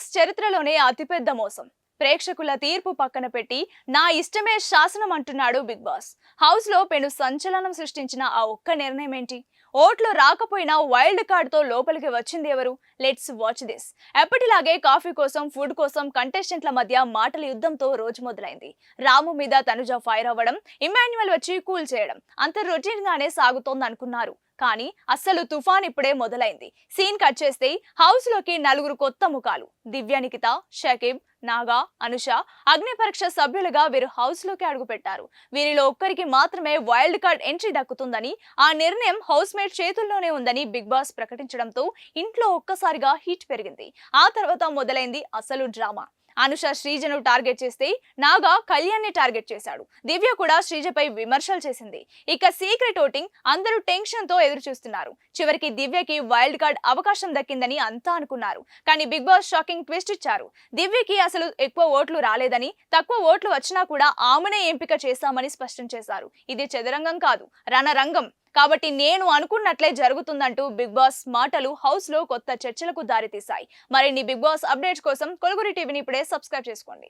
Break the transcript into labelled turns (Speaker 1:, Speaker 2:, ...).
Speaker 1: Boss చరిత్రలోనే అతిపెద్ద మోసం. ప్రేక్షకుల తీర్పు పక్కన పెట్టి నా ఇష్టమే శాసనం అంటున్నాడు బిగ్ బాస్. హౌస్ లో పెను సంచలనం సృష్టించిన ఆ ఒక్క నిర్ణయం ఏంటి? ఓట్లు రాకపోయినా వైల్డ్ కార్డ్ తో లోపలికి వచ్చింది ఎవరు? Let's watch this. ఎప్పటిలాగే కాఫీ కోసం, ఫుడ్ కోసం కంటెస్టెంట్ల మధ్య మాటల యుద్ధంతో రోజు మొదలైంది. రాము మీద తనుజ ఫైర్ అవ్వడం, ఇమాన్యుయల్ వచ్చి కూల్ చేయడం అంత రొటీన్ గానే సాగుతోంది అనుకున్నారు. కానీ అస్సలు తుఫాన్ ఇప్పుడే మొదలైంది. సీన్ కట్ చేస్తే హౌస్ లోకి నలుగురు కొత్త ముఖాలు. దివ్య, నిఖిత, షకీబ్, నాగా, అనుష అగ్ని పరీక్ష సభ్యులుగా వీరు హౌస్ లోకి అడుగు పెట్టారు. వీరిలో ఒక్కరికి మాత్రమే వైల్డ్ కార్డ్ ఎంట్రీ దక్కుతుందని, ఆ నిర్ణయం హౌస్ మేట్ చేతుల్లోనే ఉందని బిగ్ బాస్ ప్రకటించడంతో ఇంట్లో ఒక్కసారిగా హీట్ పెరిగింది. ఆ తర్వాత మొదలైంది అసలు డ్రామా. అనుష శ్రీజను టార్గెట్ చేస్తే నాగా కళ్యాణ్ ని టార్గెట్ చేశాడు. దివ్య కూడా శ్రీజపై విమర్శలు చేసింది. ఇక సీక్రెట్ ఓటింగ్ అందరూ టెన్షన్ తో ఎదురు చూస్తున్నారు. చివరికి దివ్యకి వైల్డ్ కార్డ్ అవకాశం దక్కిందని అంతా అనుకున్నారు. కానీ బిగ్ బాస్ షాకింగ్ ట్విస్ట్ ఇచ్చారు. దివ్యకి అసలు ఎక్కువ ఓట్లు రాలేదని, తక్కువ ఓట్లు వచ్చినా కూడా ఆమెనే ఎంపిక చేశామని స్పష్టం చేశారు. ఇది చదరంగం కాదు, రణరంగం. కాబట్టి నేను అనుకున్నట్లే జరుగుతుందంటూ బిగ్ బాస్ మాటలు హౌస్ లో కొత్త చర్చలకు దారితీశాయి. మరిన్ని బిగ్ బాస్ అప్డేట్స్ కోసం కొలుగురి టీవీని ఇప్పుడే సబ్స్క్రైబ్ చేసుకోండి.